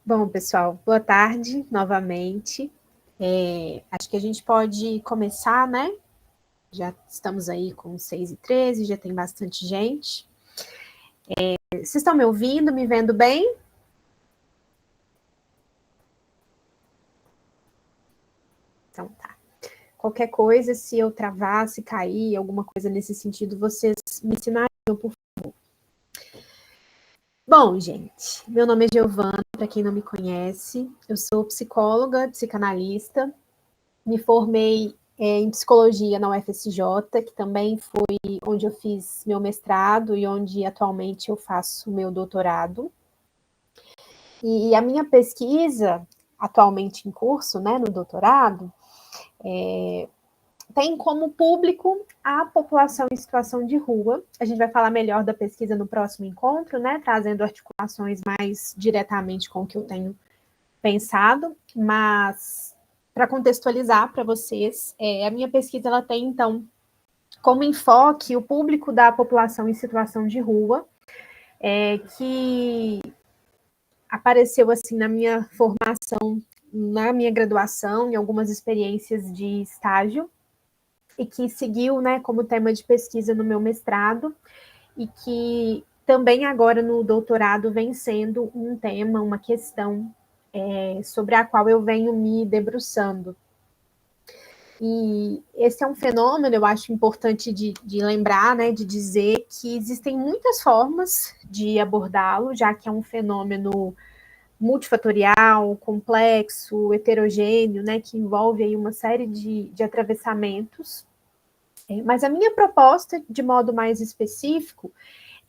Bom, pessoal, boa tarde novamente. Acho que a gente pode começar, né? Já estamos aí com 6h13, já tem bastante gente. Vocês estão me ouvindo, me vendo bem? Então tá. Qualquer coisa, se eu travar, se cair, alguma coisa nesse sentido, vocês me sinalizam, por favor. Bom, gente, meu nome é Giovana, para quem não me conhece. Eu sou psicóloga, psicanalista. Me formei em psicologia na UFSJ, que também foi onde eu fiz meu mestrado e onde atualmente eu faço meu doutorado. E a minha pesquisa, atualmente em curso, né, no doutorado, tem como público a população em situação de rua. A gente vai falar melhor da pesquisa no próximo encontro, né, trazendo articulações mais diretamente com o que eu tenho pensado, mas para contextualizar para vocês, a minha pesquisa ela tem, então, como enfoque o público da população em situação de rua, que apareceu assim na minha formação, na minha graduação, em algumas experiências de estágio, e que seguiu, né, como tema de pesquisa no meu mestrado, e que também agora no doutorado vem sendo um tema, uma questão sobre a qual eu venho me debruçando. E esse é um fenômeno, eu acho importante de lembrar, né, de dizer que existem muitas formas de abordá-lo, já que é um fenômeno multifatorial, complexo, heterogêneo, né, que envolve aí uma série de atravessamentos. Mas a minha proposta, de modo mais específico,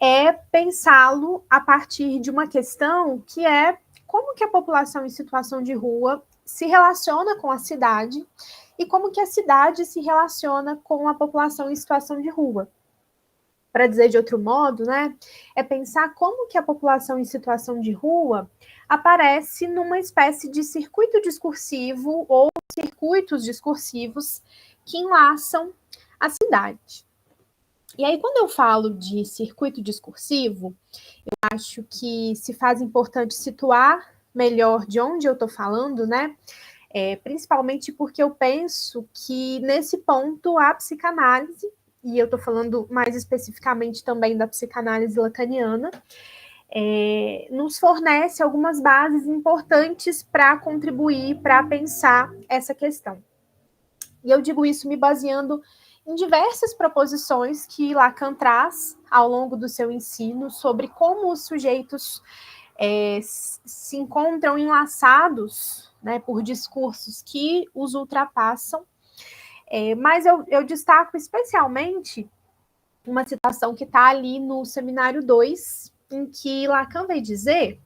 é pensá-lo a partir de uma questão que é como que a população em situação de rua se relaciona com a cidade e como que a cidade se relaciona com a população em situação de rua. Para dizer de outro modo, né, é pensar como que a população em situação de rua aparece numa espécie de circuito discursivo ou circuitos discursivos que enlaçam a cidade. E aí, quando eu falo de circuito discursivo, eu acho que se faz importante situar melhor de onde eu estou falando, né? Principalmente porque eu penso que nesse ponto a psicanálise, e eu estou falando mais especificamente também da psicanálise lacaniana, nos fornece algumas bases importantes para contribuir, para pensar essa questão. E eu digo isso me baseando em diversas proposições que Lacan traz ao longo do seu ensino sobre como os sujeitos se encontram enlaçados, né, por discursos que os ultrapassam. Mas eu destaco especialmente uma citação que está ali no seminário 2, em que Lacan vai dizer,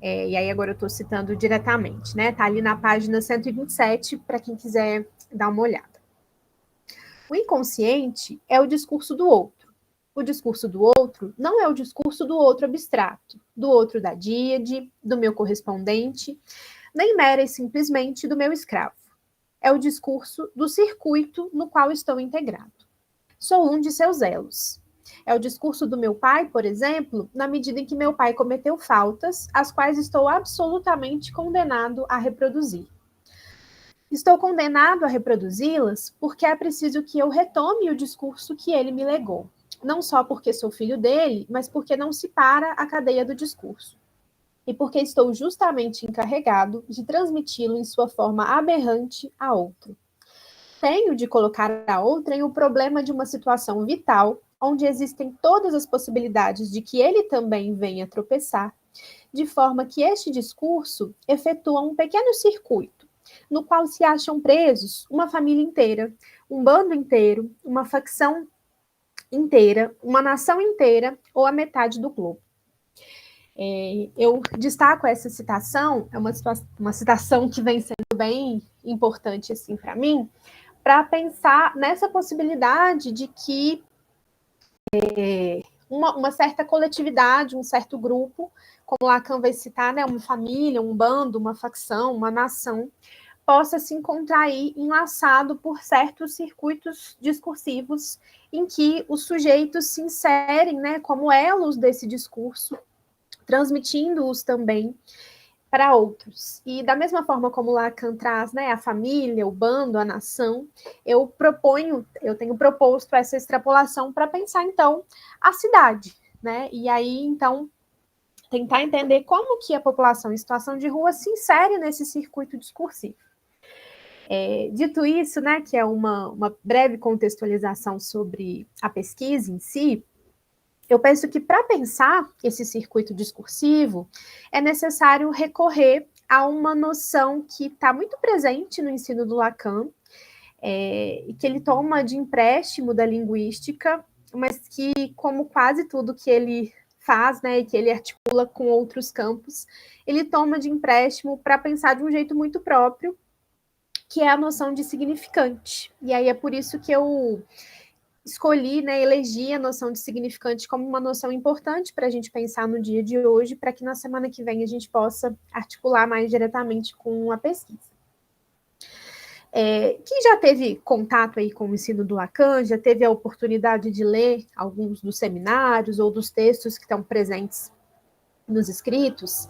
e aí agora eu estou citando diretamente, né? Está ali na página 127, para quem quiser dar uma olhada. O inconsciente é o discurso do outro. O discurso do outro não é o discurso do outro abstrato, do outro da díade, do meu correspondente, nem mera e simplesmente do meu escravo. É o discurso do circuito no qual estou integrado. Sou um de seus elos. É o discurso do meu pai, por exemplo, na medida em que meu pai cometeu faltas, as quais estou absolutamente condenado a reproduzir. Estou condenado a reproduzi-las porque é preciso que eu retome o discurso que ele me legou. Não só porque sou filho dele, mas porque não se para a cadeia do discurso. E porque estou justamente encarregado de transmiti-lo em sua forma aberrante a outro. Tenho de colocar a outra em um problema de uma situação vital, onde existem todas as possibilidades de que ele também venha tropeçar, de forma que este discurso efetua um pequeno circuito, no qual se acham presos uma família inteira, um bando inteiro, uma facção inteira, uma nação inteira ou a metade do globo. Eu destaco essa citação, é uma citação que vem sendo bem importante assim para mim, para pensar nessa possibilidade de que uma certa coletividade, um certo grupo, como Lacan vai citar, né, uma família, um bando, uma facção, uma nação, possa se encontrar aí enlaçado por certos circuitos discursivos em que os sujeitos se inserem, né, como elos desse discurso, transmitindo-os também para outros. E da mesma forma como Lacan traz, né, a família, o bando, a nação, eu tenho proposto essa extrapolação para pensar, então, a cidade, né? E aí, então, tentar entender como que a população em situação de rua se insere nesse circuito discursivo. Dito isso, né, que é uma breve contextualização sobre a pesquisa em si, eu penso que para pensar esse circuito discursivo é necessário recorrer a uma noção que está muito presente no ensino do Lacan, e que ele toma de empréstimo da linguística, mas que, como quase tudo que ele faz, né, e que ele articula com outros campos, ele toma de empréstimo para pensar de um jeito muito próprio, que é a noção de significante. E aí é por isso que eu escolhi, né, elegi a noção de significante como uma noção importante para a gente pensar no dia de hoje, para que na semana que vem a gente possa articular mais diretamente com a pesquisa. Quem já teve contato aí com o ensino do Lacan, já teve a oportunidade de ler alguns dos seminários ou dos textos que estão presentes nos escritos,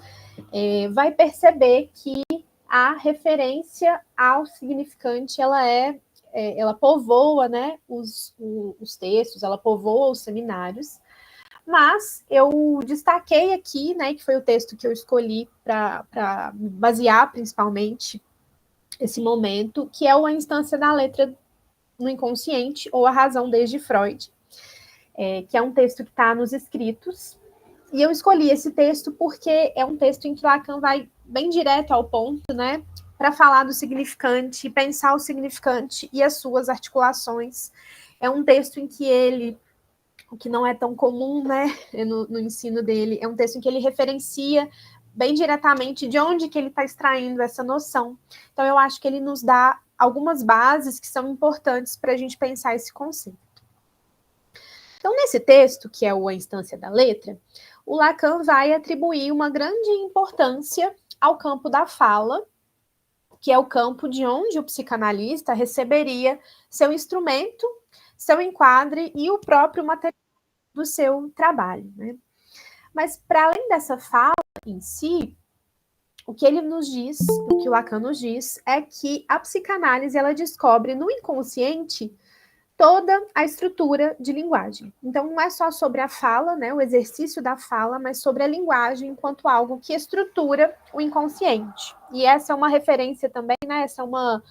vai perceber que a referência ao significante, ela povoa, né, os textos, ela povoa os seminários, mas eu destaquei aqui, né, que foi o texto que eu escolhi para basear principalmente esse momento, que é o A Instância da Letra no Inconsciente, ou A Razão desde Freud, que é um texto que está nos escritos. E eu escolhi esse texto porque é um texto em que Lacan vai bem direto ao ponto, né, para falar do significante, pensar o significante e as suas articulações. É um texto em que ele, o que não é tão comum, né, no ensino dele, é um texto em que ele referencia bem diretamente de onde que ele está extraindo essa noção. Então, eu acho que ele nos dá algumas bases que são importantes para a gente pensar esse conceito. Então, nesse texto, que é o A Instância da Letra, o Lacan vai atribuir uma grande importância ao campo da fala, que é o campo de onde o psicanalista receberia seu instrumento, seu enquadre e o próprio material do seu trabalho, né? Mas, para além dessa fala em si, o que ele nos diz, o que o Lacan nos diz, é que a psicanálise ela descobre no inconsciente toda a estrutura de linguagem. Então, não é só sobre a fala, né, o exercício da fala, mas sobre a linguagem enquanto algo que estrutura o inconsciente. E essa é uma referência também, né, essa é uma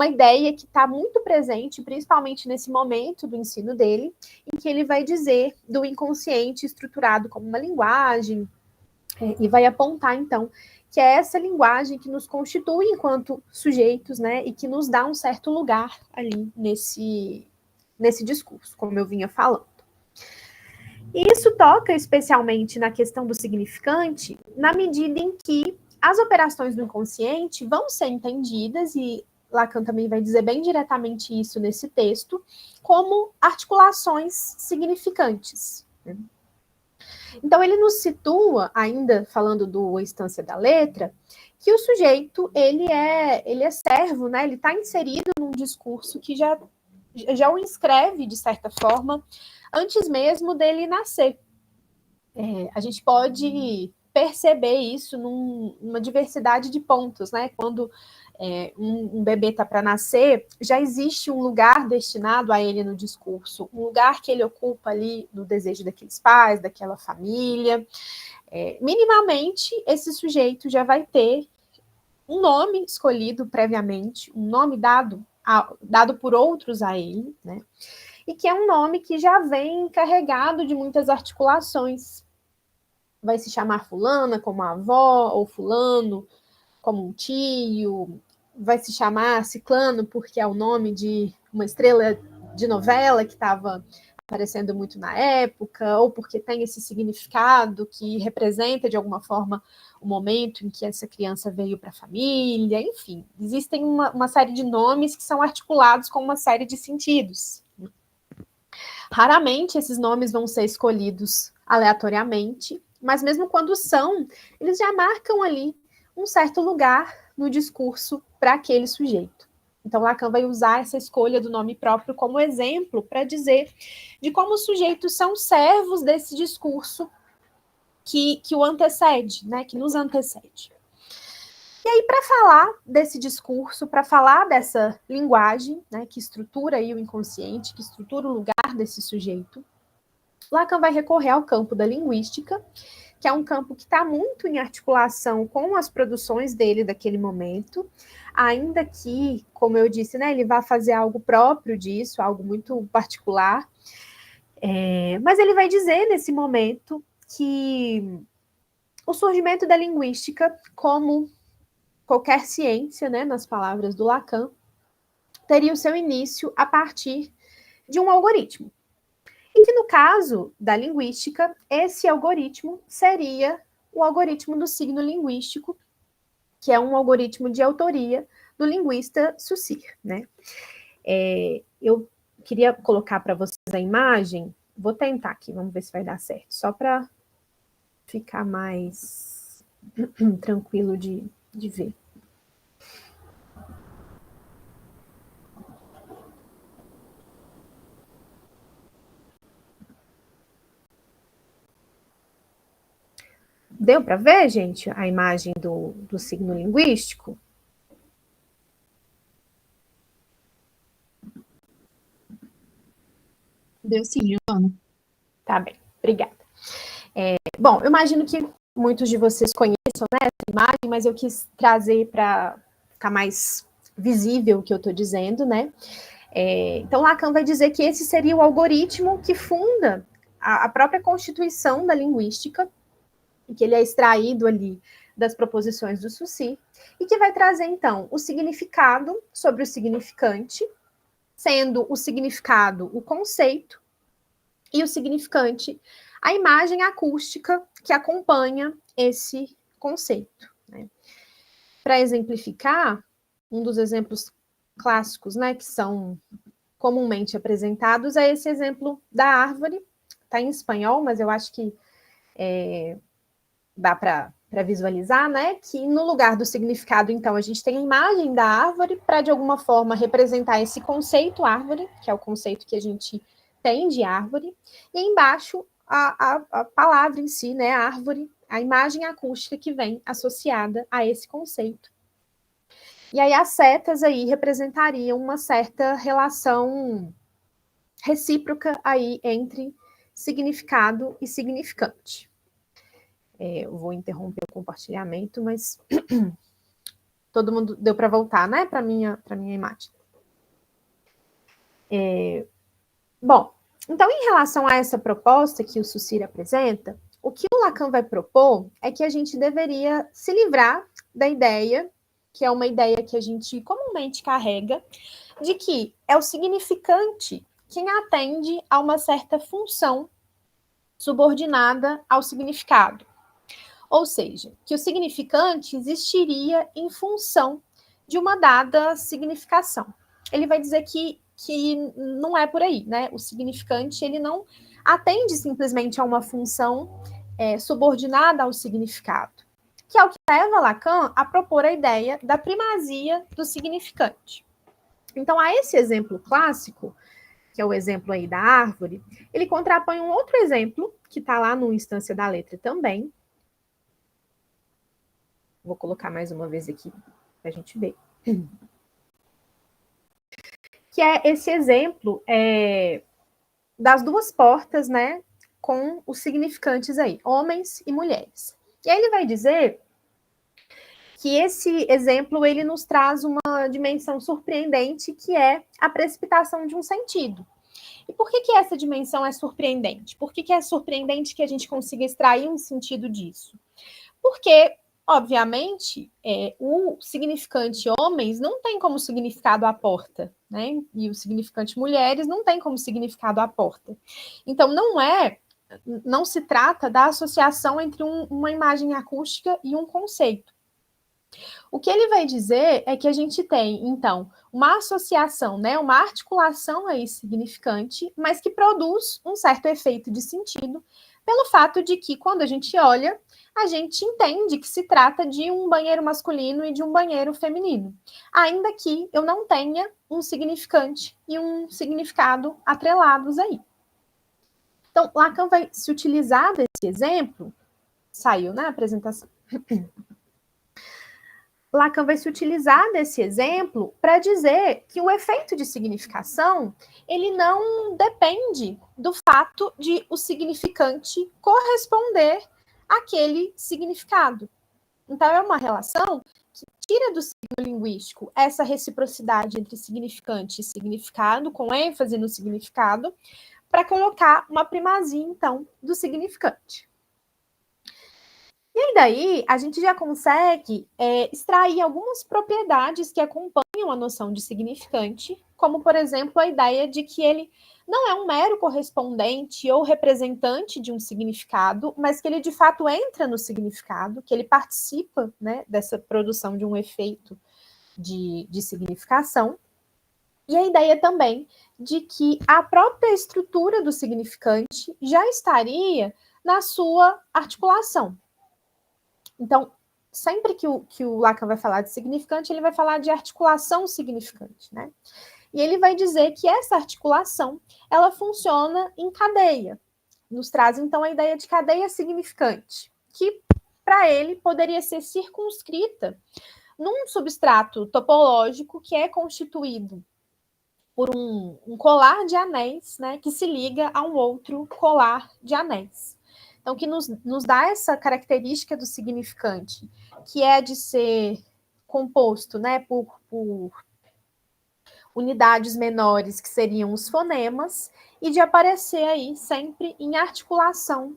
ideia que está muito presente, principalmente nesse momento do ensino dele, em que ele vai dizer do inconsciente estruturado como uma linguagem, e vai apontar, então, que é essa linguagem que nos constitui enquanto sujeitos, né, e que nos dá um certo lugar ali nesse discurso, como eu vinha falando. E isso toca especialmente na questão do significante, na medida em que as operações do inconsciente vão ser entendidas, e Lacan também vai dizer bem diretamente isso nesse texto, como articulações significantes. Então, ele nos situa, ainda falando do Instância da Letra, que o sujeito, ele é servo, né? Ele está inserido num discurso que já o inscreve, de certa forma, antes mesmo dele nascer. A gente pode perceber isso numa diversidade de pontos, né? Quando um bebê está para nascer, já existe um lugar destinado a ele no discurso, um lugar que ele ocupa ali no desejo daqueles pais, daquela família. Minimamente, esse sujeito já vai ter um nome escolhido previamente, um nome dado por outros a ele, né? E que é um nome que já vem carregado de muitas articulações. Vai se chamar fulana como a avó, ou fulano como um tio, vai se chamar ciclano porque é o nome de uma estrela de novela que estava aparecendo muito na época, ou porque tem esse significado que representa, de alguma forma, o momento em que essa criança veio para a família, enfim. Existem uma série de nomes que são articulados com uma série de sentidos. Raramente esses nomes vão ser escolhidos aleatoriamente, mas mesmo quando são, eles já marcam ali um certo lugar no discurso para aquele sujeito. Então, Lacan vai usar essa escolha do nome próprio como exemplo para dizer de como os sujeitos são servos desse discurso que o antecede, né, que nos antecede. E aí, para falar desse discurso, para falar dessa linguagem, né, que estrutura aí o inconsciente, que estrutura o lugar desse sujeito, Lacan vai recorrer ao campo da linguística, que é um campo que está muito em articulação com as produções dele daquele momento, ainda que, como eu disse, né, ele vai fazer algo próprio disso, algo muito particular, mas ele vai dizer nesse momento que o surgimento da linguística, como qualquer ciência, né, nas palavras do Lacan, teria o seu início a partir de um algoritmo. E que, no caso da linguística, esse algoritmo seria o algoritmo do signo linguístico, que é um algoritmo de autoria do linguista Saussure, né? Eu queria colocar para vocês a imagem, vou tentar aqui, vamos ver se vai dar certo, só para ficar mais tranquilo de ver. Deu para ver, gente, a imagem do signo linguístico? Deu sim, Giovana. Tá bem, obrigada. Bom, eu imagino que muitos de vocês conheçam, né, essa imagem, mas eu quis trazer para ficar mais visível o que eu estou dizendo, né? Então, Lacan vai dizer que esse seria o algoritmo que funda a própria constituição da linguística, que ele é extraído ali das proposições do Saussure, e que vai trazer, então, o significado sobre o significante, sendo o significado o conceito, e o significante a imagem acústica que acompanha esse conceito. Né? Para exemplificar, um dos exemplos clássicos, né, que são comumente apresentados, é esse exemplo da árvore. Está em espanhol, mas eu acho que dá para visualizar, né? Que no lugar do significado, então, a gente tem a imagem da árvore para, de alguma forma, representar esse conceito árvore, que é o conceito que a gente tem de árvore, e embaixo a palavra em si, né? Árvore, a imagem acústica que vem associada a esse conceito. E aí as setas aí representariam uma certa relação recíproca aí entre significado e significante. Eu vou interromper o compartilhamento, mas todo mundo deu para voltar, né, para minha imagem. Bom, então, em relação a essa proposta que o Saussure apresenta, o que o Lacan vai propor é que a gente deveria se livrar da ideia, que é uma ideia que a gente comumente carrega, de que é o significante quem atende a uma certa função subordinada ao significado. Ou seja, que o significante existiria em função de uma dada significação. Ele vai dizer que não é por aí, né? O significante, ele não atende simplesmente a uma função subordinada ao significado, que é o que leva Lacan a propor a ideia da primazia do significante. Então, a esse exemplo clássico, que é o exemplo aí da árvore, ele contrapõe um outro exemplo, que está lá no Instância da Letra também. Vou colocar mais uma vez aqui para a gente ver. Que é esse exemplo das duas portas, né, com os significantes aí, homens e mulheres. E aí ele vai dizer que esse exemplo ele nos traz uma dimensão surpreendente, que é a precipitação de um sentido. E por que essa dimensão é surpreendente? Por que é surpreendente que a gente consiga extrair um sentido disso? Porque, obviamente, o significante homens não tem como significado a porta, né? E o significante mulheres não tem como significado a porta. Então, não se trata da associação entre uma imagem acústica e um conceito. O que ele vai dizer é que a gente tem, então, uma associação, né, uma articulação aí significante, mas que produz um certo efeito de sentido, pelo fato de que, quando a gente olha, a gente entende que se trata de um banheiro masculino e de um banheiro feminino, ainda que eu não tenha um significante e um significado atrelados aí. Então, Lacan vai se utilizar desse exemplo, saiu na apresentação, Lacan vai se utilizar desse exemplo para dizer que o efeito de significação ele não depende do fato de o significante corresponder àquele significado. Então, é uma relação que tira do signo linguístico essa reciprocidade entre significante e significado, com ênfase no significado, para colocar uma primazia, então, do significante. E aí daí a gente já consegue extrair algumas propriedades que acompanham a noção de significante, como, por exemplo, a ideia de que ele não é um mero correspondente ou representante de um significado, mas que ele de fato entra no significado, que ele participa, né, dessa produção de um efeito de significação. E a ideia também de que a própria estrutura do significante já estaria na sua articulação. Então, sempre que o Lacan vai falar de significante, ele vai falar de articulação significante, né? E ele vai dizer que essa articulação, ela funciona em cadeia. Nos traz, então, a ideia de cadeia significante, que, para ele, poderia ser circunscrita num substrato topológico que é constituído por um colar de anéis, né, que se liga a um outro colar de anéis. Então, que nos dá essa característica do significante, que é de ser composto, né, por unidades menores, que seriam os fonemas, e de aparecer aí sempre em articulação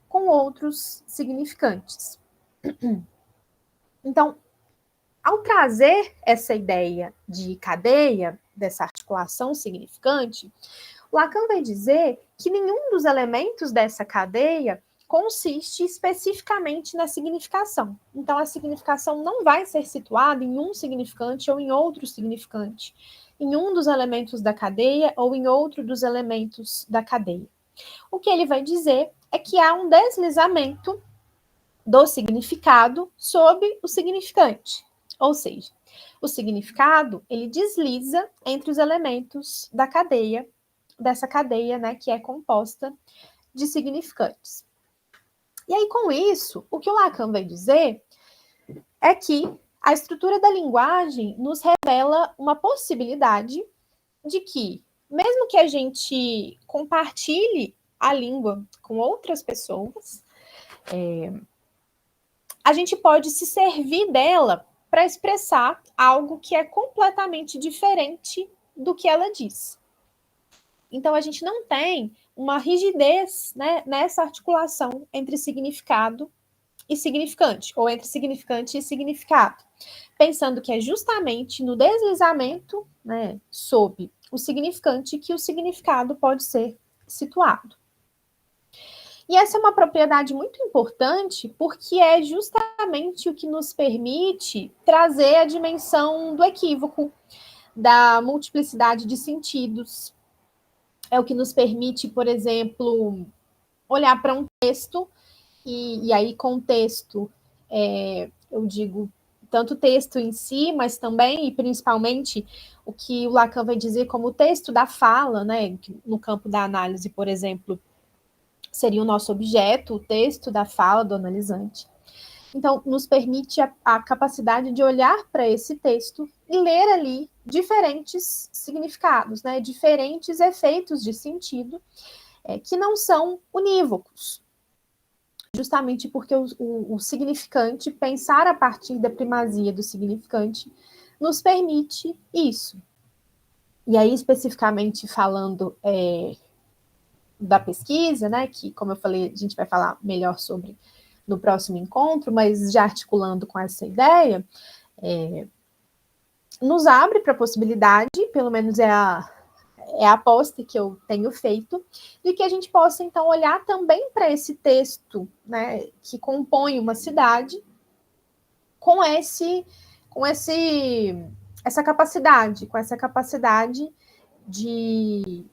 com outros significantes. Então, ao trazer essa ideia de cadeia, dessa articulação significante, Lacan vai dizer que nenhum dos elementos dessa cadeia consiste especificamente na significação. Então, a significação não vai ser situada em um significante ou em outro significante, em um dos elementos da cadeia ou em outro dos elementos da cadeia. O que ele vai dizer é que há um deslizamento do significado sobre o significante. Ou seja, o significado, ele desliza entre os elementos da cadeia, dessa cadeia, né, que é composta de significantes. E aí, com isso, o que o Lacan vai dizer é que a estrutura da linguagem nos revela uma possibilidade de que, mesmo que a gente compartilhe a língua com outras pessoas, a gente pode se servir dela para expressar algo que é completamente diferente do que ela diz. Então, a gente não tem uma rigidez, né, nessa articulação entre significado e significante, ou entre significante e significado, pensando que é justamente no deslizamento, né, sob o significante que o significado pode ser situado. E essa é uma propriedade muito importante, porque é justamente o que nos permite trazer a dimensão do equívoco, da multiplicidade de sentidos. É o que nos permite, por exemplo, olhar para um texto, e aí contexto, eu digo, tanto o texto em si, mas também e principalmente o que o Lacan vai dizer como o texto da fala, né, no campo da análise, por exemplo, seria o nosso objeto, o texto da fala do analisante. Então, nos permite a capacidade de olhar para esse texto e ler ali diferentes significados, né, diferentes efeitos de sentido que não são unívocos. Justamente porque o significante, pensar a partir da primazia do significante, nos permite isso. E aí, especificamente falando da pesquisa, né, que, como eu falei, a gente vai falar melhor sobre no próximo encontro, mas já articulando com essa ideia, nos abre para a possibilidade, pelo menos é a aposta que eu tenho feito, de que a gente possa, então, olhar também para esse texto, né, que compõe uma cidade, com essa capacidade de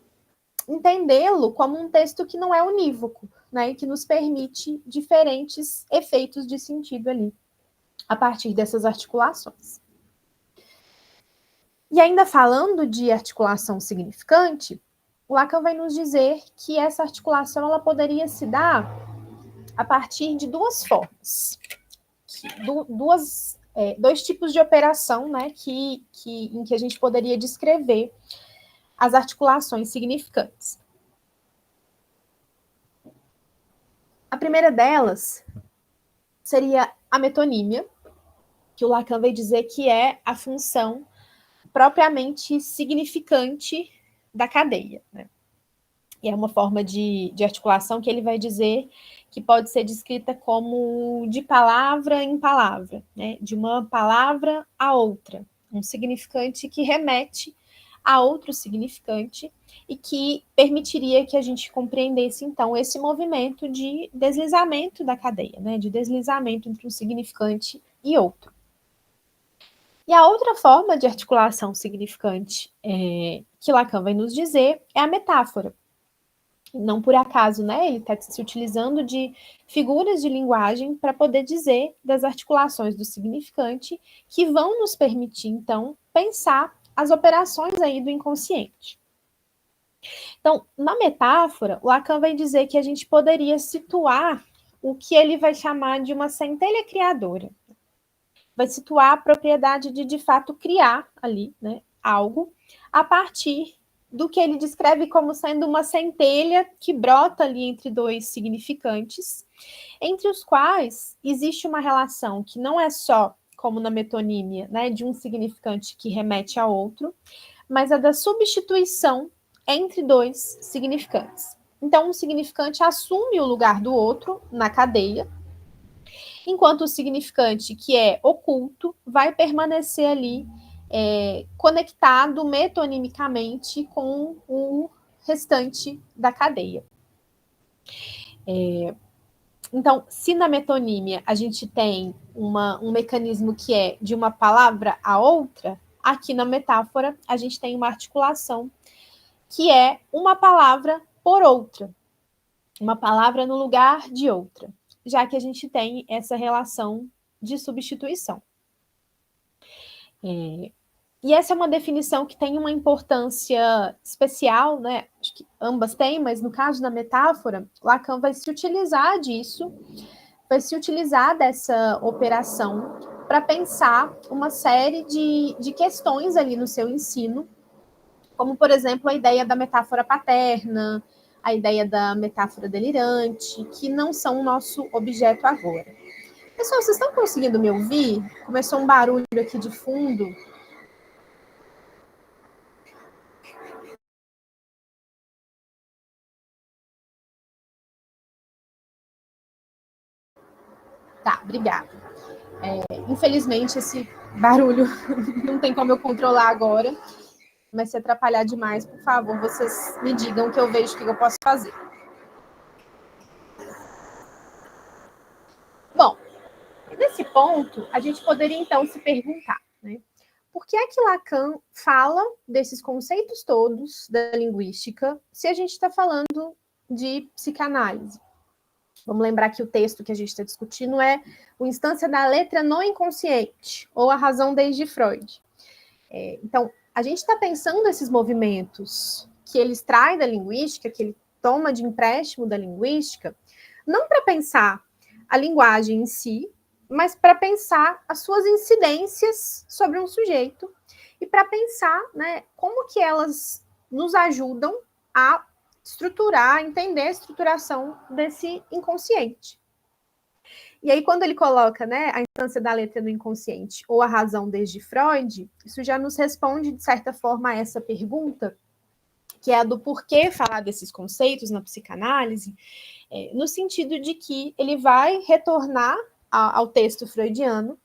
entendê-lo como um texto que não é unívoco, né, e que nos permite diferentes efeitos de sentido ali, a partir dessas articulações. E ainda falando de articulação significante, o Lacan vai nos dizer que essa articulação ela poderia se dar a partir de duas formas, duas dois tipos de operação, né, em que a gente poderia descrever as articulações significantes. A primeira delas seria a metonímia, que o Lacan vai dizer que é a função propriamente significante da cadeia, né? E é uma forma de articulação que ele vai dizer que pode ser descrita como de palavra em palavra, né? De uma palavra a outra, um significante que remete a outro significante e que permitiria que a gente compreendesse, então, esse movimento de deslizamento da cadeia, né? De deslizamento entre um significante e outro. E a outra forma de articulação significante que Lacan vai nos dizer é a metáfora. Não por acaso, né? Ele está se utilizando de figuras de linguagem para poder dizer das articulações do significante que vão nos permitir, então, pensar as operações aí do inconsciente. Então, na metáfora, Lacan vai dizer que a gente poderia situar o que ele vai chamar de uma centelha criadora. Vai situar a propriedade de fato, criar ali, né, algo a partir do que ele descreve como sendo uma centelha que brota ali entre dois significantes, entre os quais existe uma relação que não é só, como na metonímia, né, de um significante que remete a outro, mas a da substituição entre dois significantes. Então, um significante assume o lugar do outro na cadeia, enquanto o significante que é oculto vai permanecer ali conectado metonimicamente com o restante da cadeia. Então, se na metonímia a gente tem um mecanismo que é de uma palavra a outra, aqui na metáfora a gente tem uma articulação que é uma palavra por outra, uma palavra no lugar de outra, já que a gente tem essa relação de substituição. E essa é uma definição que tem uma importância especial, né? Acho que ambas têm, mas no caso da metáfora, Lacan vai se utilizar disso, vai se utilizar dessa operação para pensar uma série de questões ali no seu ensino, como, por exemplo, a ideia da metáfora paterna, a ideia da metáfora delirante, que não são o nosso objeto agora. Pessoal, vocês estão conseguindo me ouvir? Começou um barulho aqui de fundo. Tá, obrigada. Infelizmente, esse barulho não tem como eu controlar agora, mas se atrapalhar demais, por favor, vocês me digam que eu vejo o que eu posso fazer. Bom, nesse ponto, a gente poderia então se perguntar, né? Por que é que Lacan fala desses conceitos todos da linguística se a gente está falando de psicanálise? Vamos lembrar que o texto que a gente está discutindo é o Instância da Letra no Inconsciente, ou A Razão desde Freud. Então, a gente está pensando esses movimentos que ele extrai da linguística, que ele toma de empréstimo da linguística, não para pensar a linguagem em si, mas para pensar as suas incidências sobre um sujeito e para pensar, né, como que elas nos ajudam a estruturar, a entender a estruturação desse inconsciente. E aí, quando ele coloca, né, a instância da letra no inconsciente ou a razão desde Freud, isso já nos responde, de certa forma, a essa pergunta, que é a do porquê falar desses conceitos na psicanálise, no sentido de que ele vai retornar ao texto freudiano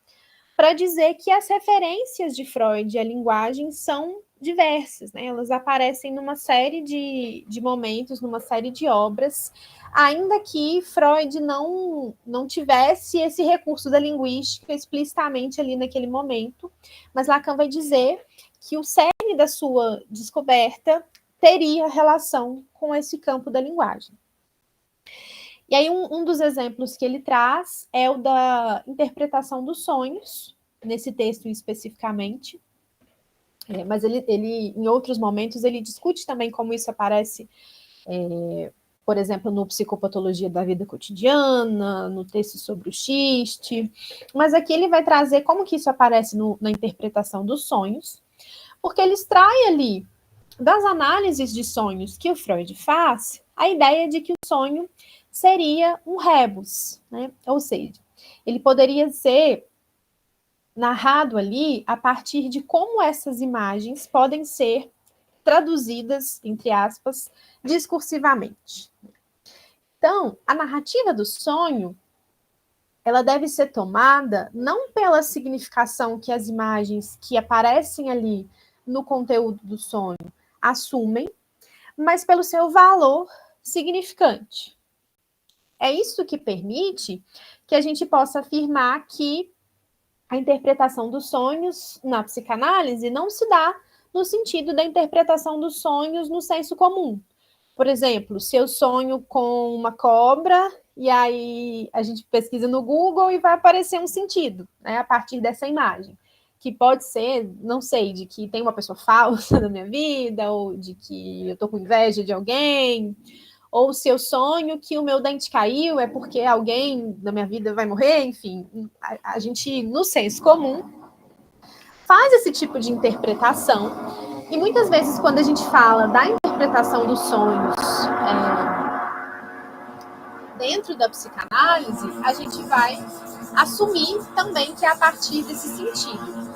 para dizer que as referências de Freud à linguagem são diversas, né? Elas aparecem numa série de momentos, numa série de obras, ainda que Freud não tivesse esse recurso da linguística explicitamente ali naquele momento, mas Lacan vai dizer que o cerne da sua descoberta teria relação com esse campo da linguagem. E aí um dos exemplos que ele traz é o da interpretação dos sonhos, nesse texto especificamente, mas ele, em outros momentos, ele discute também como isso aparece por exemplo, no Psicopatologia da Vida Cotidiana, no texto sobre o xiste, mas aqui ele vai trazer como que isso aparece na interpretação dos sonhos, porque ele extrai ali, das análises de sonhos que o Freud faz, a ideia de que o sonho seria um rebus, né? Ou seja, ele poderia ser narrado ali a partir de como essas imagens podem ser traduzidas, entre aspas, discursivamente. Então, a narrativa do sonho, ela deve ser tomada não pela significação que as imagens que aparecem ali no conteúdo do sonho assumem, mas pelo seu valor significante. É isso que permite que a gente possa afirmar que a interpretação dos sonhos na psicanálise não se dá no sentido da interpretação dos sonhos no senso comum. Por exemplo, se eu sonho com uma cobra, e aí a gente pesquisa no Google e vai aparecer um sentido, né, a partir dessa imagem. Que pode ser, não sei, de que tem uma pessoa falsa na minha vida, ou de que eu tô com inveja de alguém, ou se eu sonho que o meu dente caiu é porque alguém na minha vida vai morrer, enfim. A gente, no senso comum, faz esse tipo de interpretação, e muitas vezes quando a gente fala da interpretação dos sonhos dentro da psicanálise, a gente vai assumir também que é a partir desse sentido.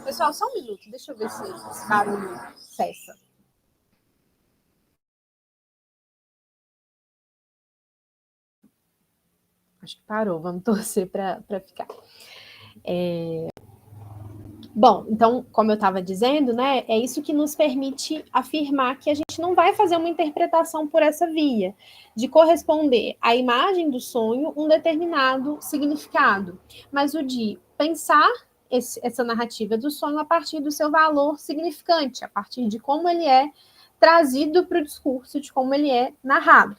Pessoal, só um minuto, deixa eu ver se esse barulho cessa. Acho que parou, vamos torcer para ficar. Bom, então, como eu estava dizendo, né, é isso que nos permite afirmar que a gente não vai fazer uma interpretação por essa via, de corresponder à imagem do sonho um determinado significado, mas o de pensar essa narrativa do sonho a partir do seu valor significante, a partir de como ele é trazido para o discurso, de como ele é narrado.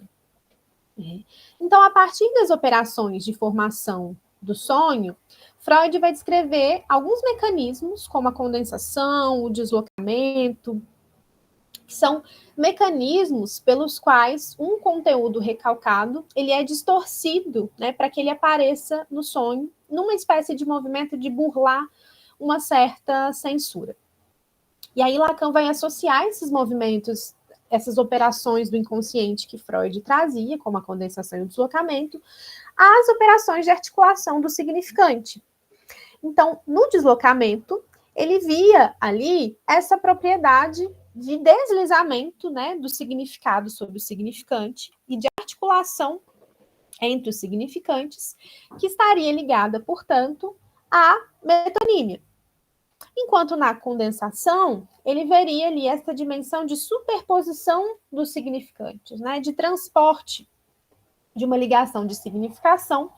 Então, a partir das operações de formação do sonho, Freud vai descrever alguns mecanismos, como a condensação, o deslocamento, que são mecanismos pelos quais um conteúdo recalcado ele é distorcido, né, para que ele apareça no sonho, numa espécie de movimento de burlar uma certa censura. E aí Lacan vai associar esses movimentos, essas operações do inconsciente que Freud trazia, como a condensação e o deslocamento, às operações de articulação do significante. Então, no deslocamento, ele via ali essa propriedade de deslizamento, né, do significado sobre o significante e de articulação entre os significantes, que estaria ligada, portanto, à metonímia. Enquanto na condensação, ele veria ali essa dimensão de superposição dos significantes, né, de transporte de uma ligação de significação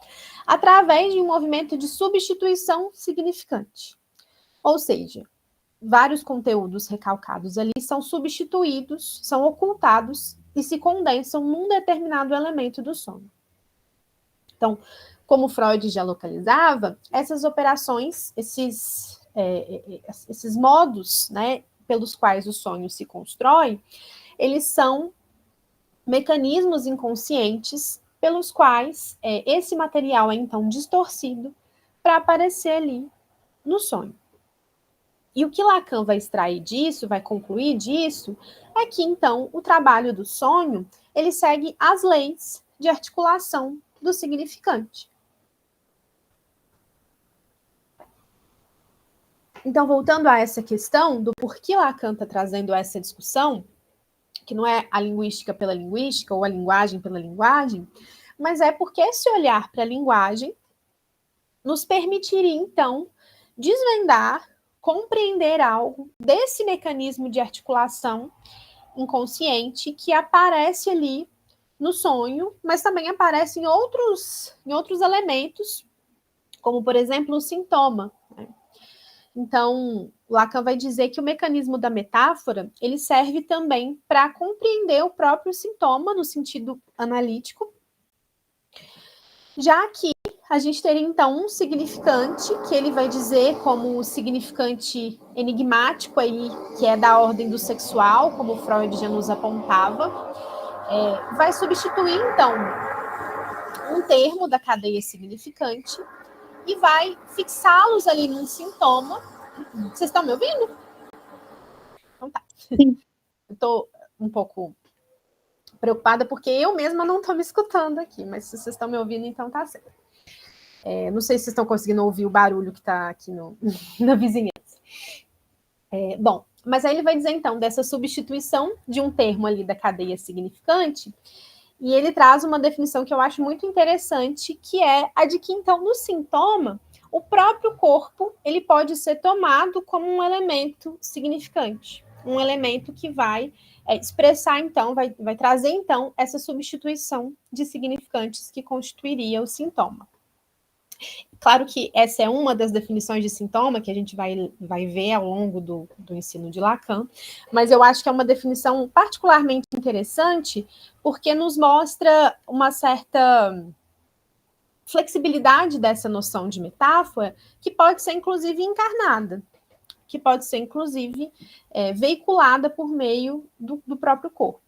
através de um movimento de substituição significante. Ou seja, vários conteúdos recalcados ali são substituídos, são ocultados e se condensam num determinado elemento do sonho. Então, como Freud já localizava, essas operações, esses modos, né, pelos quais o sonho se constrói, eles são mecanismos inconscientes pelos quais esse material é então distorcido para aparecer ali no sonho. E o que Lacan vai extrair disso, vai concluir disso, é que então o trabalho do sonho ele segue as leis de articulação do significante. Então, voltando a essa questão do porquê Lacan está trazendo essa discussão, que não é a linguística pela linguística ou a linguagem pela linguagem, mas é porque esse olhar para a linguagem nos permitiria, então, desvendar, compreender algo desse mecanismo de articulação inconsciente que aparece ali no sonho, mas também aparece em outros elementos, como, por exemplo, o sintoma. Né? Então, Lacan vai dizer que o mecanismo da metáfora, ele serve também para compreender o próprio sintoma no sentido analítico, já que a gente teria, então, um significante, que ele vai dizer como o significante enigmático aí, que é da ordem do sexual, como Freud já nos apontava, vai substituir, então, um termo da cadeia significante e vai fixá-los ali num sintoma. Vocês estão me ouvindo? Então tá. Sim. Eu estou um pouco preocupada porque eu mesma não estou me escutando aqui, mas se vocês estão me ouvindo, então tá certo. Não sei se vocês estão conseguindo ouvir o barulho que está aqui na vizinhança. Bom, mas aí ele vai dizer, então, dessa substituição de um termo ali da cadeia significante, e ele traz uma definição que eu acho muito interessante, que é a de que, então, no sintoma, o próprio corpo ele pode ser tomado como um elemento significante, um elemento que vai expressar, então, vai trazer, então, essa substituição de significantes que constituiria o sintoma. Claro que essa é uma das definições de sintoma que a gente vai ver ao longo do ensino de Lacan, mas eu acho que é uma definição particularmente interessante, porque nos mostra uma certa flexibilidade dessa noção de metáfora, que pode ser, inclusive, encarnada, que pode ser, inclusive, veiculada por meio do próprio corpo.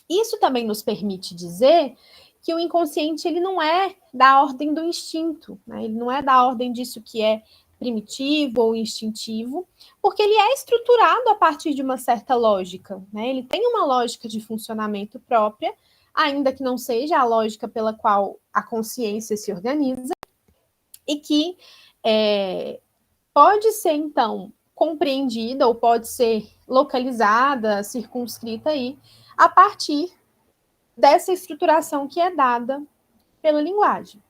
Isso também nos permite dizer que o inconsciente ele não é da ordem do instinto, né? Ele não é da ordem disso que é primitivo ou instintivo, porque ele é estruturado a partir de uma certa lógica, né? Ele tem uma lógica de funcionamento própria, ainda que não seja a lógica pela qual a consciência se organiza, e que pode ser, então, compreendida ou pode ser localizada, circunscrita aí, a partir dessa estruturação que é dada pela linguagem.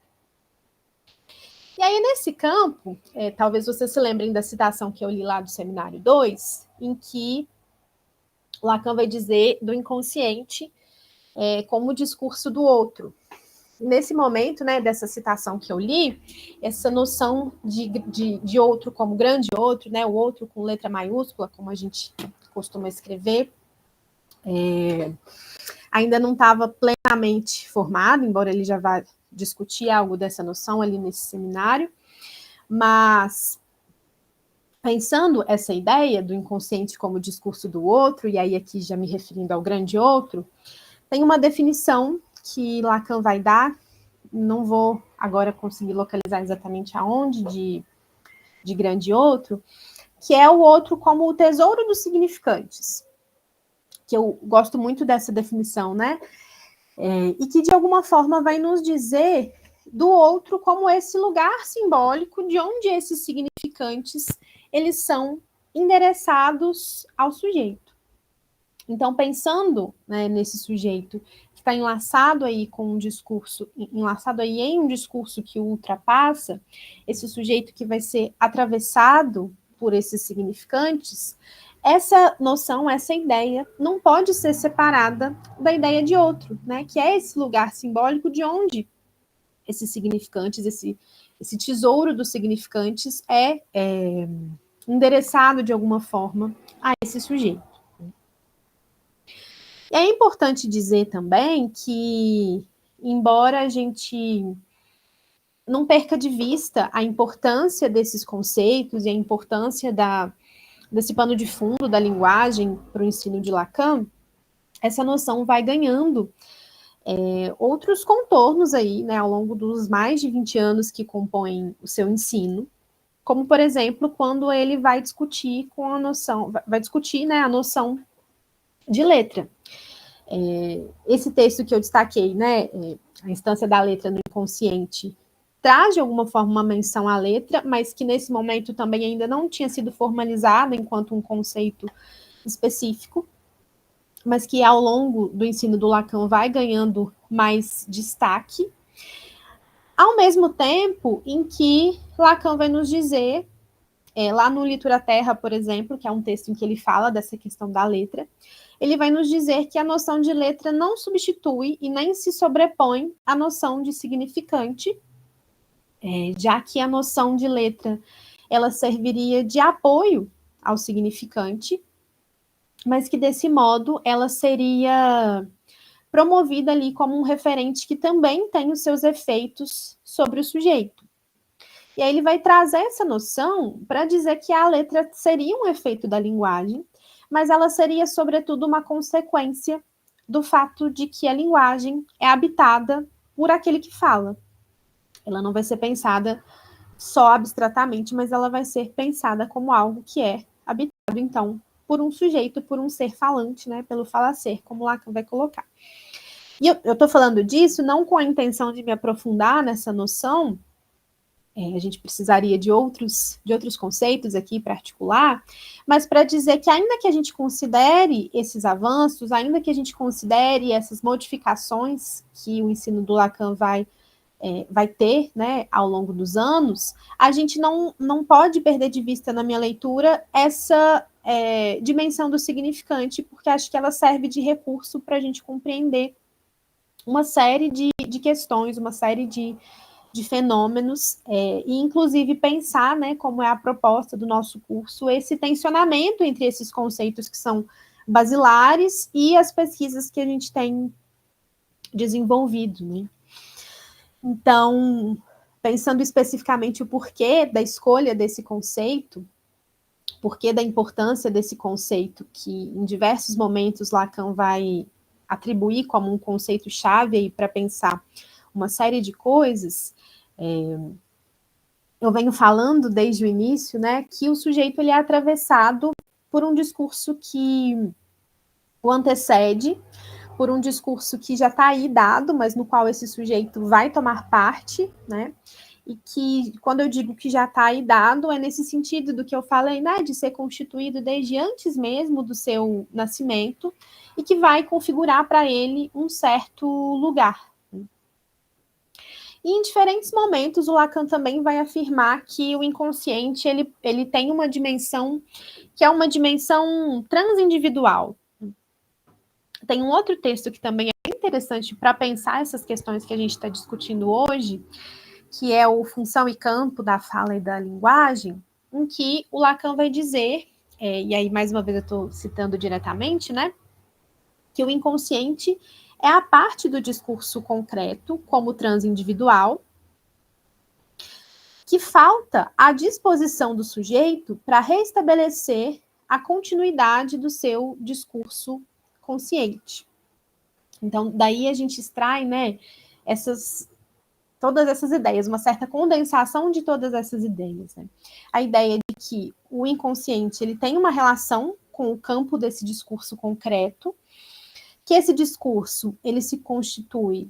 E aí, nesse campo, talvez vocês se lembrem da citação que eu li lá do Seminário 2, em que Lacan vai dizer do inconsciente como o discurso do outro. Nesse momento, né, dessa citação que eu li, essa noção de outro como grande outro, né, o outro com letra maiúscula, como a gente costuma escrever, ainda não estava plenamente formado, embora ele já vá discutir algo dessa noção ali nesse seminário, mas pensando essa ideia do inconsciente como discurso do outro, e aí aqui já me referindo ao grande outro, tem uma definição que Lacan vai dar, não vou agora conseguir localizar exatamente aonde de grande outro, que é o outro como o tesouro dos significantes, que eu gosto muito dessa definição, né? E que, de alguma forma, vai nos dizer do outro como esse lugar simbólico de onde esses significantes eles são endereçados ao sujeito. Então, pensando, né, nesse sujeito que está enlaçado aí com um discurso, enlaçado aí em um discurso que o ultrapassa, esse sujeito que vai ser atravessado por esses significantes, essa noção, essa ideia, não pode ser separada da ideia de outro, né? Que é esse lugar simbólico de onde esses significantes, esse tesouro dos significantes é endereçado de alguma forma a esse sujeito. E é importante dizer também que, embora a gente não perca de vista a importância desses conceitos e a importância desse pano de fundo da linguagem para o ensino de Lacan, essa noção vai ganhando outros contornos aí, né, ao longo dos mais de 20 anos que compõem o seu ensino, como, por exemplo, quando ele vai discutir com a noção, vai discutir, né, a noção de letra. Esse texto que eu destaquei, né, a instância da letra no inconsciente, traz de alguma forma uma menção à letra, mas que nesse momento também ainda não tinha sido formalizada enquanto um conceito específico, mas que ao longo do ensino do Lacan vai ganhando mais destaque, ao mesmo tempo em que Lacan vai nos dizer, lá no Litura Terra, por exemplo, que é um texto em que ele fala dessa questão da letra, ele vai nos dizer que a noção de letra não substitui e nem se sobrepõe à noção de significante, já que a noção de letra ela serviria de apoio ao significante, mas que desse modo ela seria promovida ali como um referente que também tem os seus efeitos sobre o sujeito. E aí ele vai trazer essa noção para dizer que a letra seria um efeito da linguagem, mas ela seria, sobretudo, uma consequência do fato de que a linguagem é habitada por aquele que fala. Ela não vai ser pensada só abstratamente, mas ela vai ser pensada como algo que é habitado, então, por um sujeito, por um ser falante, né, pelo falacer, como Lacan vai colocar. E eu estou falando disso não com a intenção de me aprofundar nessa noção, a gente precisaria de outros conceitos aqui para articular, mas para dizer que ainda que a gente considere esses avanços, ainda que a gente considere essas modificações que o ensino do Lacan vai ter, né, ao longo dos anos, a gente não pode perder de vista na minha leitura essa dimensão do significante, porque acho que ela serve de recurso para a gente compreender uma série de questões, uma série de fenômenos, e inclusive pensar, né, como é a proposta do nosso curso, esse tensionamento entre esses conceitos que são basilares e as pesquisas que a gente tem desenvolvido, né? Então, pensando especificamente o porquê da escolha desse conceito, porquê da importância desse conceito, que em diversos momentos Lacan vai atribuir como um conceito-chave para pensar uma série de coisas, eu venho falando desde o início, né, que o sujeito ele é atravessado por um discurso que o antecede, por um discurso que já está aí dado, mas no qual esse sujeito vai tomar parte, né, e que, quando eu digo que já está aí dado, é nesse sentido do que eu falei, né, de ser constituído desde antes mesmo do seu nascimento, e que vai configurar para ele um certo lugar. E em diferentes momentos, o Lacan também vai afirmar que o inconsciente ele tem uma dimensão que é uma dimensão transindividual. Tem um outro texto que também é interessante para pensar essas questões que a gente está discutindo hoje, que é o Função e Campo da Fala e da Linguagem, em que o Lacan vai dizer, e aí mais uma vez eu estou citando diretamente, né, que o inconsciente é a parte do discurso concreto, como transindividual, que falta a disposição do sujeito para restabelecer a continuidade do seu discurso consciente. Então, daí a gente extrai, né, todas essas ideias, uma certa condensação de todas essas ideias. Né? A ideia de que o inconsciente ele tem uma relação com o campo desse discurso concreto, que esse discurso ele se constitui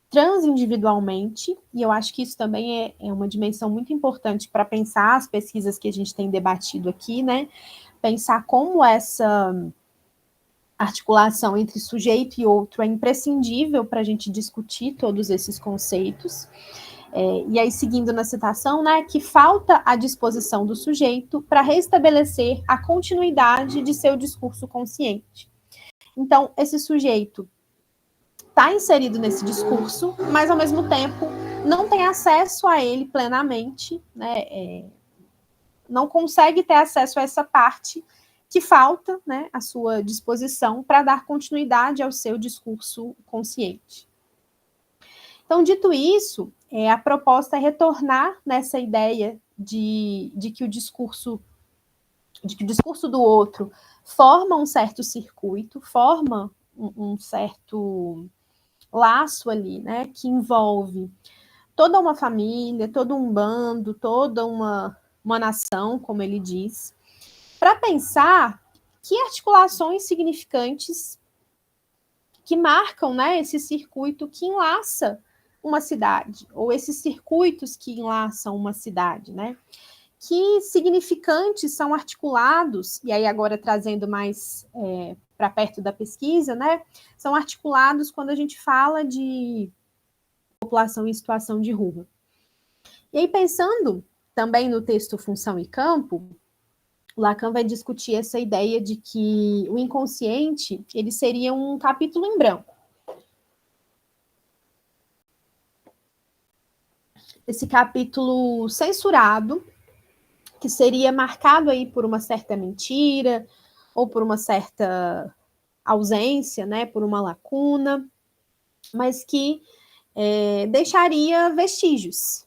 transindividualmente, e eu acho que isso também é uma dimensão muito importante para pensar as pesquisas que a gente tem debatido aqui, né? Pensar como essa articulação entre sujeito e outro é imprescindível para a gente discutir todos esses conceitos. E aí, seguindo na citação, né, que falta a disposição do sujeito para restabelecer a continuidade de seu discurso consciente. Então, esse sujeito está inserido nesse discurso, mas, ao mesmo tempo, não tem acesso a ele plenamente, né, não consegue ter acesso a essa parte que falta, né, à sua disposição para dar continuidade ao seu discurso consciente. Então, dito isso, a proposta é retornar nessa ideia de que o discurso do outro forma um certo circuito, forma um certo laço ali, né, que envolve toda uma família, todo um bando, toda uma nação, como ele diz, para pensar que articulações significantes que marcam, né, esse circuito que enlaça uma cidade, ou esses circuitos que enlaçam uma cidade, né? Que significantes são articulados, e aí agora trazendo mais para perto da pesquisa, né? São articulados quando a gente fala de população em situação de rua. E aí, pensando também no texto Função e Campo, Lacan vai discutir essa ideia de que o inconsciente ele seria um capítulo em branco. Esse capítulo censurado, que seria marcado aí por uma certa mentira, ou por uma certa ausência, né, por uma lacuna, mas que deixaria vestígios.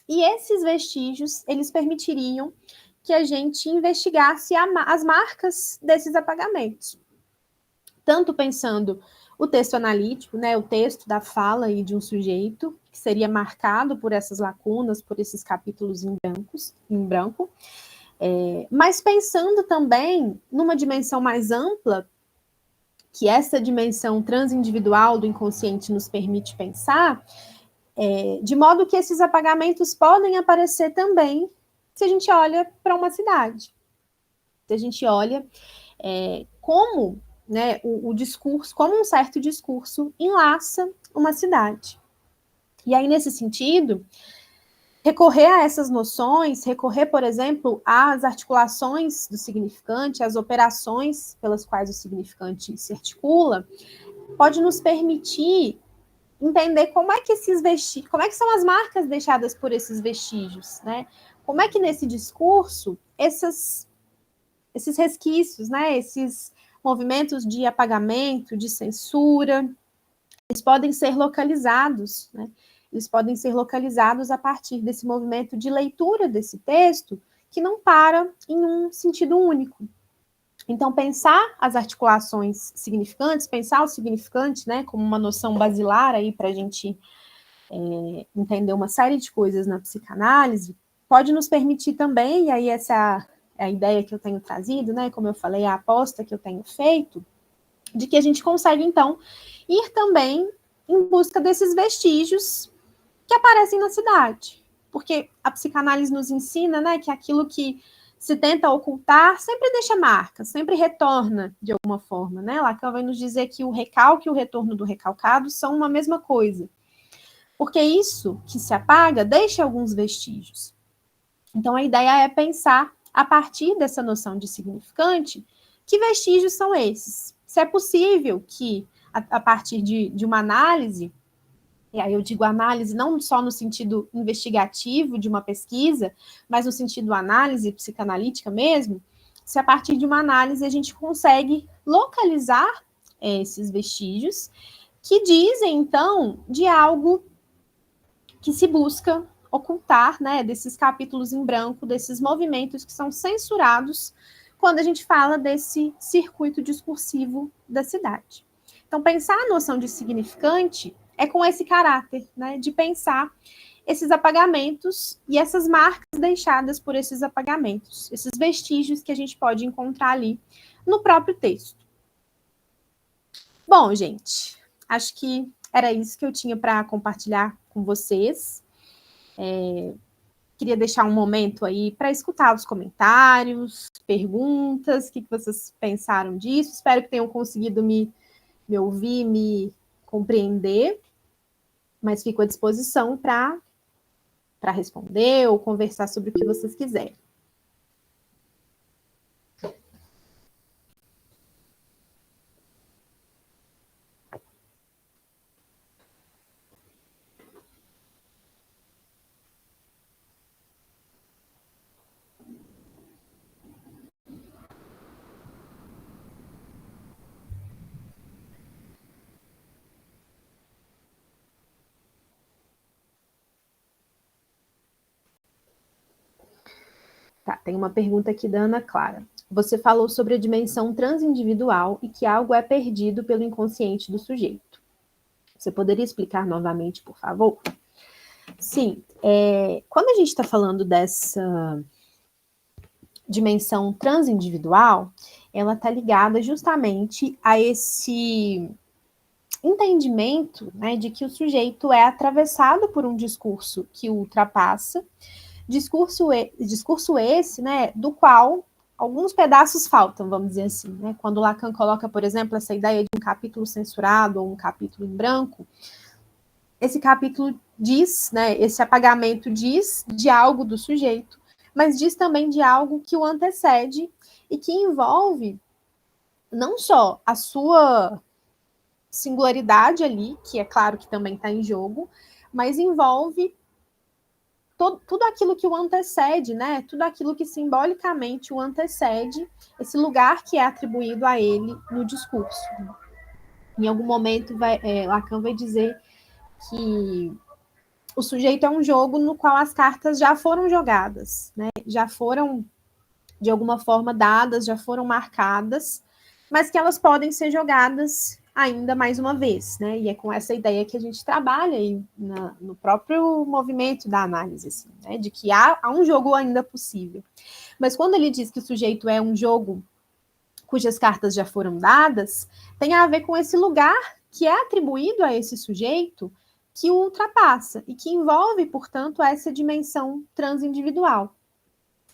E esses vestígios, eles permitiriam que a gente investigasse as marcas desses apagamentos. Tanto pensando o texto analítico, né, o texto da fala aí de um sujeito, que seria marcado por essas lacunas, por esses capítulos em branco, mas pensando também numa dimensão mais ampla, que essa dimensão transindividual do inconsciente nos permite pensar, de modo que esses apagamentos podem aparecer também se a gente olha para uma cidade. Se a gente olha como, né, o discurso, como um certo discurso enlaça uma cidade. E aí, nesse sentido, recorrer a essas noções, recorrer, por exemplo, às articulações do significante, às operações pelas quais o significante se articula, pode nos permitir entender como é que esses vestígios, como é que são as marcas deixadas por esses vestígios, né? Como é que nesse discurso esses resquícios, né, esses movimentos de apagamento, de censura, eles podem ser localizados, né? Eles podem ser localizados a partir desse movimento de leitura desse texto, que não para em um sentido único. Então, pensar as articulações significantes, pensar o significante, né, como uma noção basilar aí para a gente entender uma série de coisas na psicanálise, pode nos permitir também, e aí essa é a ideia que eu tenho trazido, né, como eu falei, a aposta que eu tenho feito, de que a gente consegue, então, ir também em busca desses vestígios que aparecem na cidade. Porque a psicanálise nos ensina, né, que aquilo que se tenta ocultar sempre deixa marca, sempre retorna de alguma forma, né? Lacan vai nos dizer que o recalque e o retorno do recalcado são uma mesma coisa. Porque isso que se apaga deixa alguns vestígios. Então a ideia é pensar, a partir dessa noção de significante, que vestígios são esses? Se é possível que, a partir de uma análise, e aí eu digo análise não só no sentido investigativo de uma pesquisa, mas no sentido análise psicanalítica mesmo, se a partir de uma análise a gente consegue localizar esses vestígios que dizem, então, de algo que se busca ocultar, né, desses capítulos em branco, desses movimentos que são censurados quando a gente fala desse circuito discursivo da cidade. Então, pensar a noção de significante é com esse caráter, né, de pensar esses apagamentos e essas marcas deixadas por esses apagamentos, esses vestígios que a gente pode encontrar ali no próprio texto. Bom, gente, acho que era isso que eu tinha para compartilhar com vocês. Queria deixar um momento aí para escutar os comentários, perguntas, o que vocês pensaram disso. Espero que tenham conseguido me ouvir, me compreender, mas fico à disposição para responder ou conversar sobre o que vocês quiserem. Tá, tem uma pergunta aqui da Ana Clara. Você falou sobre a dimensão transindividual e que algo é perdido pelo inconsciente do sujeito. Você poderia explicar novamente, por favor? Sim, quando a gente está falando dessa dimensão transindividual, ela está ligada justamente a esse entendimento, né, de que o sujeito é atravessado por um discurso que o ultrapassa, discurso esse, né, do qual alguns pedaços faltam, vamos dizer assim, né? Quando Lacan coloca, por exemplo, essa ideia de um capítulo censurado ou um capítulo em branco, esse capítulo diz, né, esse apagamento diz de algo do sujeito, mas diz também de algo que o antecede e que envolve não só a sua singularidade ali, que é claro que também está em jogo, mas envolve tudo aquilo que o antecede, né? Tudo aquilo que simbolicamente o antecede, esse lugar que é atribuído a ele no discurso. Em algum momento, Lacan vai dizer que o sujeito é um jogo no qual as cartas já foram jogadas, né? Já foram, de alguma forma, dadas, já foram marcadas, mas que elas podem ser jogadas ainda mais uma vez, né? E é com essa ideia que a gente trabalha aí no próprio movimento da análise, assim, né? De que há um jogo ainda possível. Mas quando ele diz que o sujeito é um jogo cujas cartas já foram dadas, tem a ver com esse lugar que é atribuído a esse sujeito que o ultrapassa e que envolve, portanto, essa dimensão transindividual.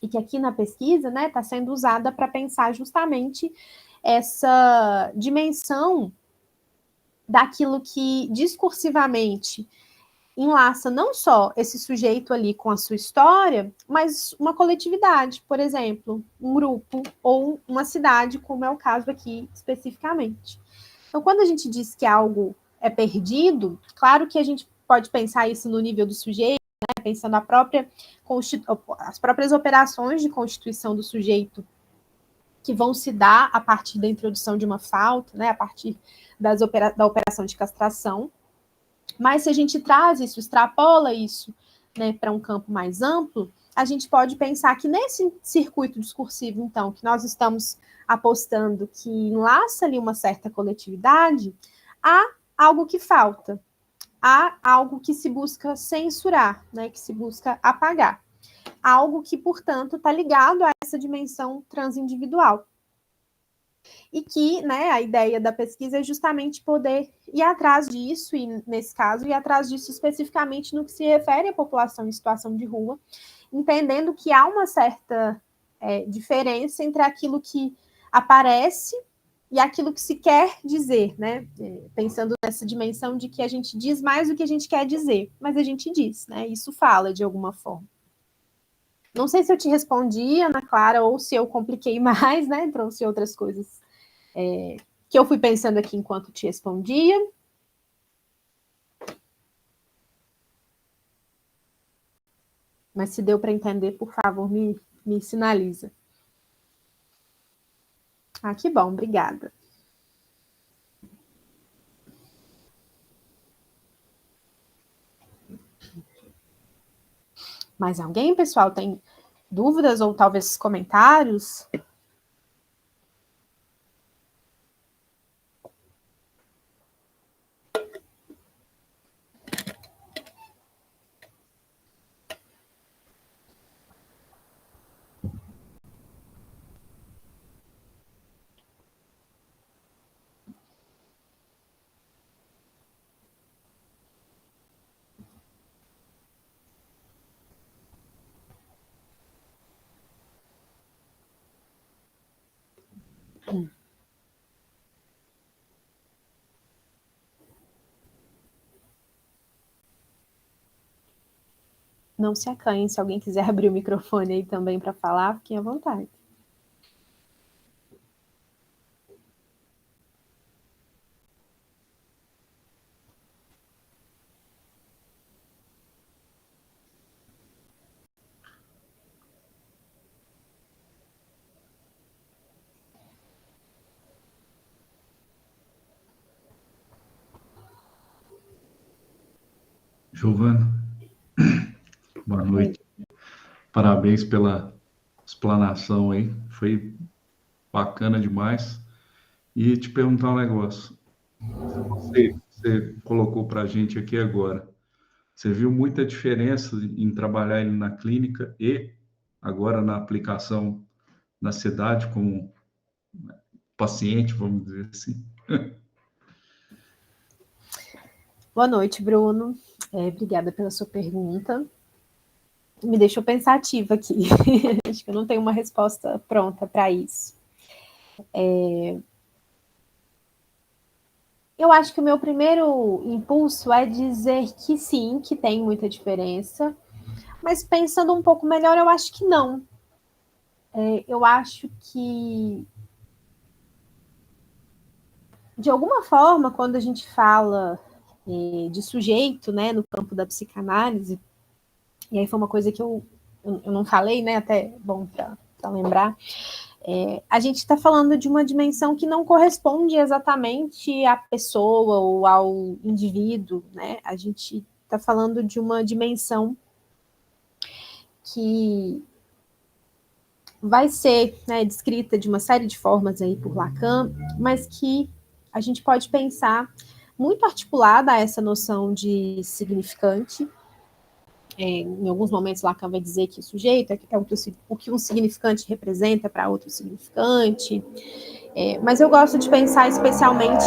E que aqui na pesquisa, né, está sendo usada para pensar justamente essa dimensão daquilo que discursivamente enlaça não só esse sujeito ali com a sua história, mas uma coletividade, por exemplo, um grupo ou uma cidade, como é o caso aqui especificamente. Então, quando a gente diz que algo é perdido, claro que a gente pode pensar isso no nível do sujeito, né, pensando as próprias operações de constituição do sujeito que vão se dar a partir da introdução de uma falta, né, a partir da operação de castração. Mas se a gente traz isso, extrapola isso, né, para um campo mais amplo, a gente pode pensar que nesse circuito discursivo, então, que nós estamos apostando que enlaça ali uma certa coletividade, há algo que falta, há algo que se busca censurar, né, que se busca apagar. Algo que, portanto, está ligado a essa dimensão transindividual. E que, né, a ideia da pesquisa é justamente poder ir atrás disso, e nesse caso, ir atrás disso especificamente no que se refere à população em situação de rua, entendendo que há uma certa diferença entre aquilo que aparece e aquilo que se quer dizer, né? Pensando nessa dimensão de que a gente diz mais do que a gente quer dizer, mas a gente diz, né? Isso fala de alguma forma. Não sei se eu te respondi, Ana Clara, ou se eu compliquei mais, né? Trouxe outras coisas que eu fui pensando aqui enquanto te respondia. Mas se deu para entender, por favor, me sinaliza. Ah, que bom, obrigada. Mais alguém, pessoal, tem dúvidas ou talvez comentários? Não se acanhe, se alguém quiser abrir o microfone aí também para falar, fiquem à vontade. Giovana, boa noite. Parabéns pela explanação aí, foi bacana demais. E te perguntar um negócio. Você colocou para a gente aqui agora. Você viu muita diferença em trabalhar ele na clínica e agora na aplicação na cidade como paciente, vamos dizer assim? Boa noite, Bruno. Obrigada pela sua pergunta. Me deixou pensativa aqui. Acho que eu não tenho uma resposta pronta para isso. Eu acho que o meu primeiro impulso é dizer que sim, que tem muita diferença, mas pensando um pouco melhor, eu acho que não. Eu acho que, de alguma forma, quando a gente fala de sujeito, né, no campo da psicanálise, e aí foi uma coisa que eu não falei, né, até bom para lembrar, a gente está falando de uma dimensão que não corresponde exatamente à pessoa ou ao indivíduo, né? A gente está falando de uma dimensão que vai ser, né, descrita de uma série de formas aí por Lacan, mas que a gente pode pensar muito articulada a essa noção de significante. Em alguns momentos, Lacan vai dizer que o sujeito é o que um significante representa para outro significante. Mas eu gosto de pensar especialmente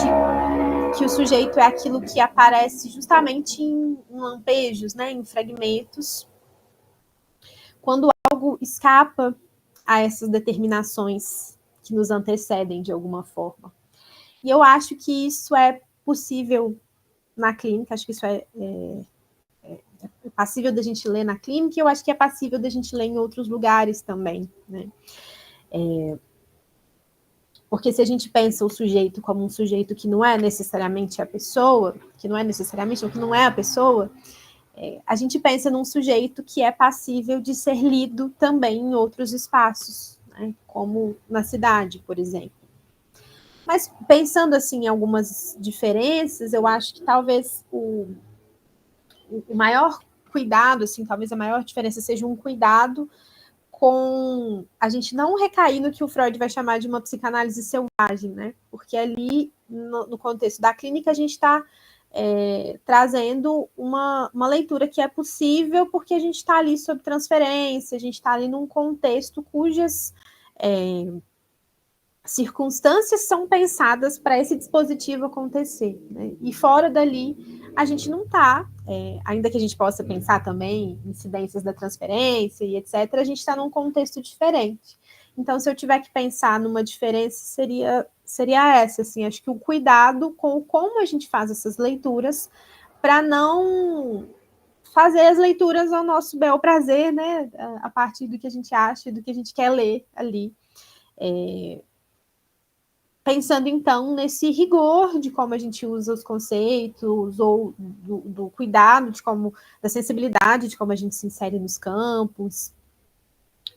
que o sujeito é aquilo que aparece justamente em lampejos, né, em fragmentos, quando algo escapa a essas determinações que nos antecedem de alguma forma. E eu acho que isso é possível na clínica, acho que isso é passível da gente ler na clínica, e eu acho que é passível da gente ler em outros lugares também, né? Porque se a gente pensa o sujeito como um sujeito que não é necessariamente a pessoa, que não é necessariamente, ou que não é a pessoa, a gente pensa num sujeito que é passível de ser lido também em outros espaços, né? Como na cidade, por exemplo. Mas pensando assim em algumas diferenças, eu acho que talvez o maior cuidado, assim, talvez a maior diferença seja um cuidado com a gente não recair no que o Freud vai chamar de uma psicanálise selvagem, né? Porque ali, no contexto da clínica, a gente está trazendo uma leitura que é possível porque a gente está ali sob transferência, a gente está ali num contexto cujas circunstâncias são pensadas para esse dispositivo acontecer, né? E fora dali, a gente não está, ainda que a gente possa pensar também incidências da transferência e etc., a gente está num contexto diferente. Então, se eu tiver que pensar numa diferença, seria essa, assim, acho que o cuidado com como a gente faz essas leituras para não fazer as leituras ao nosso bel prazer, né, a partir do que a gente acha e do que a gente quer ler ali. Pensando, então, nesse rigor de como a gente usa os conceitos, ou do cuidado, da sensibilidade, de como a gente se insere nos campos,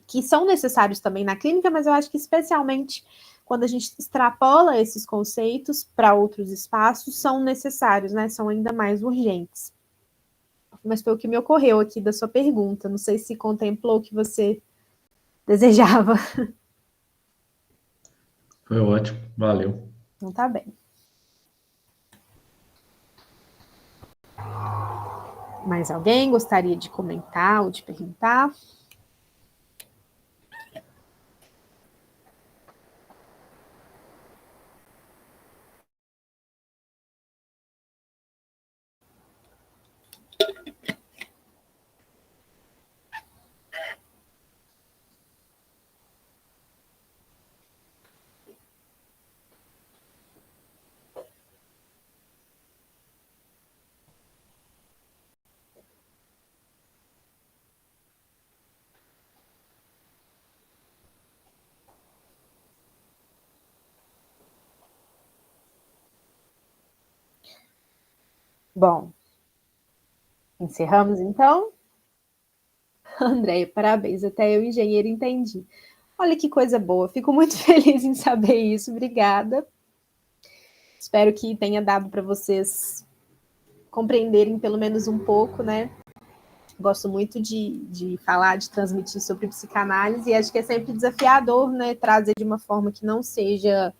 que são necessários também na clínica, mas eu acho que especialmente quando a gente extrapola esses conceitos para outros espaços, são necessários, né? São ainda mais urgentes. Mas foi o que me ocorreu aqui da sua pergunta. Não sei se contemplou o que você desejava. Foi ótimo, valeu. Então tá bem. Mais alguém gostaria de comentar ou de perguntar? Bom, encerramos então? Andréia, parabéns, até eu, engenheiro, entendi. Olha que coisa boa, fico muito feliz em saber isso, obrigada. Espero que tenha dado para vocês compreenderem pelo menos um pouco, né? Gosto muito de falar, de transmitir sobre psicanálise, e acho que é sempre desafiador, né? Trazer de uma forma que não seja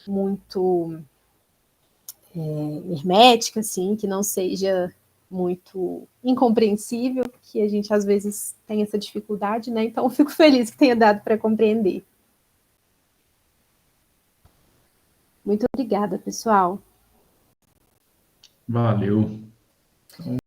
muito hermética, assim, que não seja muito incompreensível, que a gente às vezes tem essa dificuldade, né? Então, fico feliz que tenha dado para compreender. Muito obrigada, pessoal. Valeu.